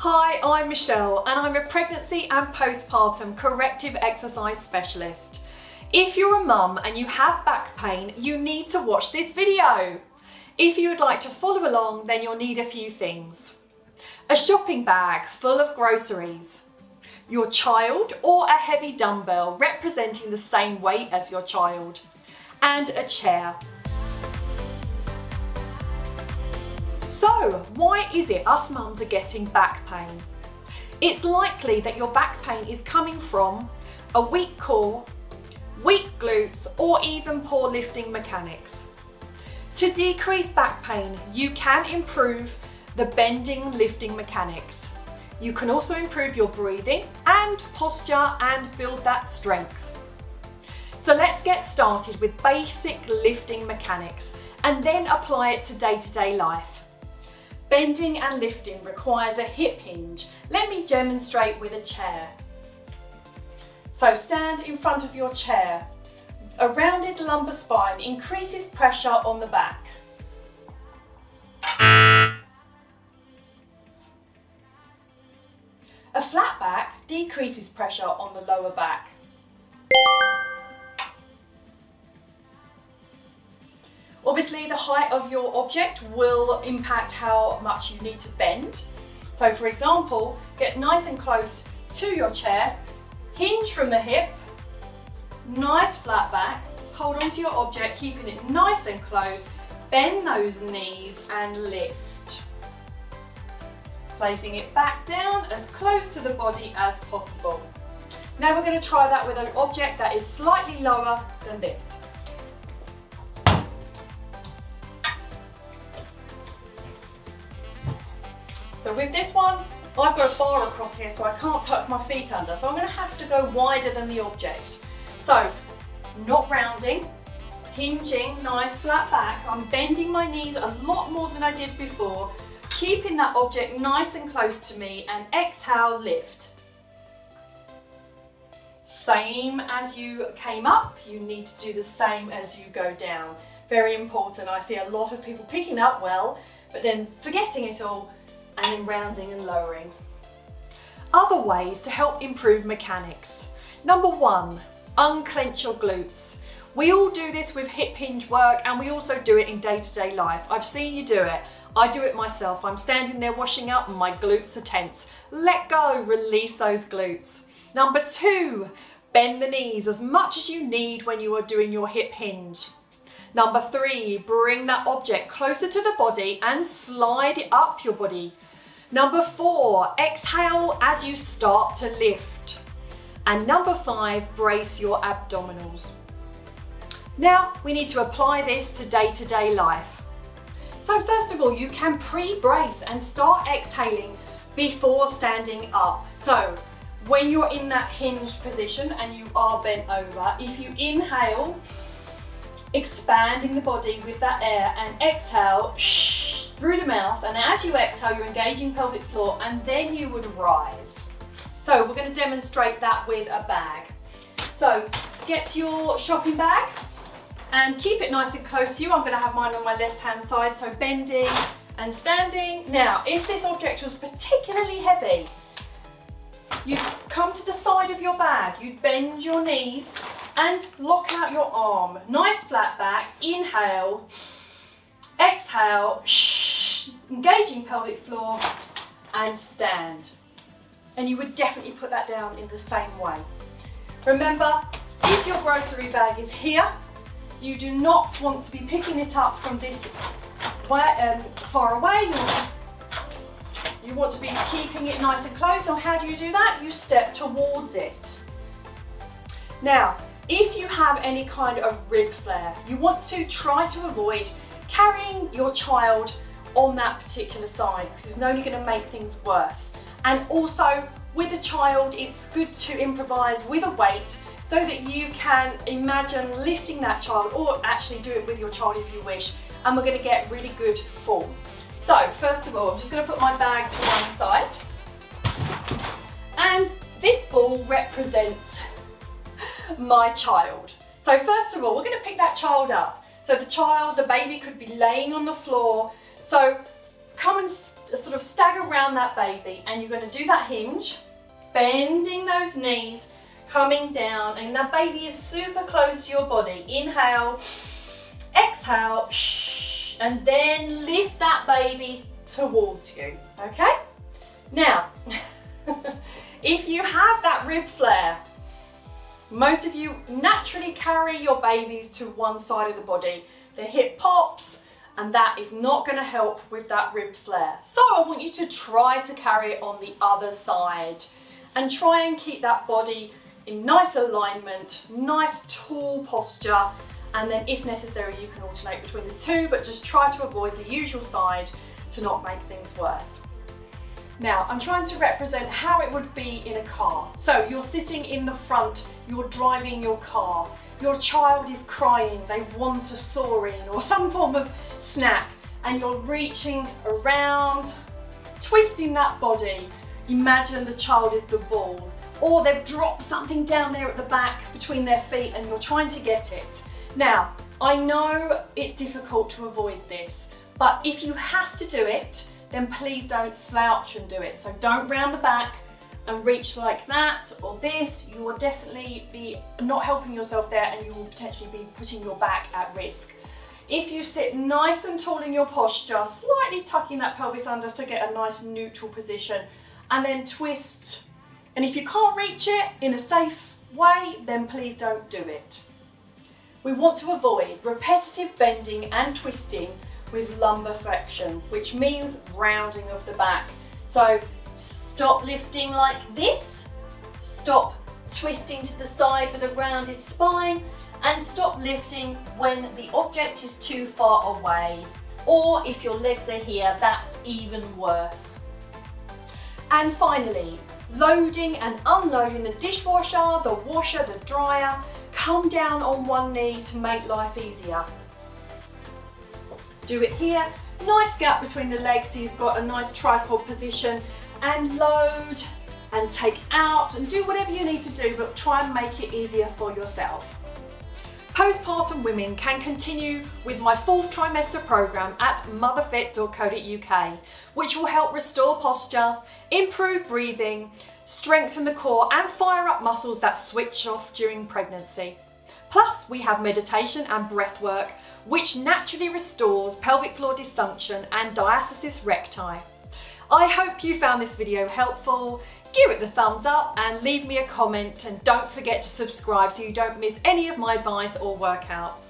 Hi, I'm Michelle and I'm a pregnancy and postpartum corrective exercise specialist. If you're a mum and you have back pain, you need to watch this video. If you would like to follow along, then you'll need a few things. A shopping bag full of groceries, your child or a heavy dumbbell representing the same weight as your child, and a chair. So, why is it us mums are getting back pain? It's likely that your back pain is coming from a weak core, weak glutes, or even poor lifting mechanics. To decrease back pain, you can improve the bending lifting mechanics. You can also improve your breathing and posture and build that strength. So let's get started with basic lifting mechanics and then apply it to day-to-day life. Bending and lifting requires a hip hinge. Let me demonstrate with a chair. So stand in front of your chair. A rounded lumbar spine increases pressure on the back. A flat back decreases pressure on the lower back. Obviously, the height of your object will impact how much you need to bend. So for example, get nice and close to your chair, hinge from the hip, nice flat back, hold onto your object, keeping it nice and close, bend those knees and lift. Placing it back down as close to the body as possible. Now we're going to try that with an object that is slightly lower than this. So with this one, I've got a bar across here so I can't tuck my feet under, so I'm going to have to go wider than the object. So, not rounding, hinging, nice flat back. I'm bending my knees a lot more than I did before, keeping that object nice and close to me, and exhale, lift. Same as you came up, you need to do the same as you go down. Very important. I see a lot of people picking up well, but then forgetting it all, and then rounding and lowering. Other ways to help improve mechanics. Number one, unclench your glutes. We all do this with hip hinge work and we also do it in day-to-day life. I've seen you do it. I do it myself. I'm standing there washing up and my glutes are tense. Let go, release those glutes. Number two, bend the knees as much as you need when you are doing your hip hinge. Number three, bring that object closer to the body and slide it up your body. Number four, exhale as you start to lift. And number five, brace your abdominals. Now we need to apply this to day-to-day life. So first of all, you can pre-brace and start exhaling before standing up. So when you're in that hinged position and you are bent over, if you inhale, expanding the body with that air, and exhale through the mouth, and as you exhale you're engaging pelvic floor, and then you would rise. So we're going to demonstrate that with a bag. So get your shopping bag and keep it nice and close to you. I'm going to have mine on my left hand side, so bending and standing. Now if this object was particularly heavy, you'd come to the side of your bag, you'd bend your knees and lock out your arm. Nice flat back, inhale, exhale, engaging pelvic floor, and stand. And you would definitely put that down in the same way. Remember, if your grocery bag is here, you do not want to be picking it up from this far away. You want to be keeping it nice and close. So how do you do that? You step towards it. Now, if you have any kind of rib flare, you want to try to avoid carrying your child on that particular side because it's only going to make things worse. And also with a child, it's good to improvise with a weight so that you can imagine lifting that child, or actually do it with your child if you wish, and we're going to get really good form. So first of all, I'm just going to put my bag to one side, and this ball represents my child. So first of all, we're going to pick that child up. So the baby could be laying on the floor. So come and sort of stagger around that baby, and you're going to do that hinge, bending those knees, coming down, and the baby is super close to your body. Inhale, exhale, and then lift that baby towards you, okay? Now, if you have that rib flare, most of you naturally carry your babies to one side of the body. The hip pops, and that is not going to help with that rib flare. So I want you to try to carry it on the other side and try and keep that body in nice alignment, nice tall posture, and then if necessary you can alternate between the two, but just try to avoid the usual side to not make things worse. Now, I'm trying to represent how it would be in a car. So you're sitting in the front, you're driving your car, your child is crying, they want a Soarin' or some form of snack, and you're reaching around, twisting that body. Imagine the child is the ball, or they've dropped something down there at the back between their feet and you're trying to get it. Now, I know it's difficult to avoid this, but if you have to do it, then please don't slouch and do it. So don't round the back and reach like that or this. You will definitely be not helping yourself there, and you will potentially be putting your back at risk. If you sit nice and tall in your posture, slightly tucking that pelvis under to get a nice neutral position, and then twist. And if you can't reach it in a safe way, then please don't do it. We want to avoid repetitive bending and twisting with lumbar flexion, which means rounding of the back. So stop lifting like this, stop twisting to the side with a rounded spine, and stop lifting when the object is too far away, or if your legs are here, that's even worse. And finally, loading and unloading the dishwasher, the washer, the dryer. Come down on one knee to make life easier. Do it here, nice gap between the legs so you've got a nice tripod position, and load and take out and do whatever you need to do, but try and make it easier for yourself. Postpartum women can continue with my 4th trimester program at motherfit.co.uk, which will help restore posture, improve breathing, strengthen the core, and fire up muscles that switch off during pregnancy. Plus, we have meditation and breath work, which naturally restores pelvic floor dysfunction and diastasis recti. I hope you found this video helpful. Give it a thumbs up and leave me a comment, and don't forget to subscribe so you don't miss any of my advice or workouts.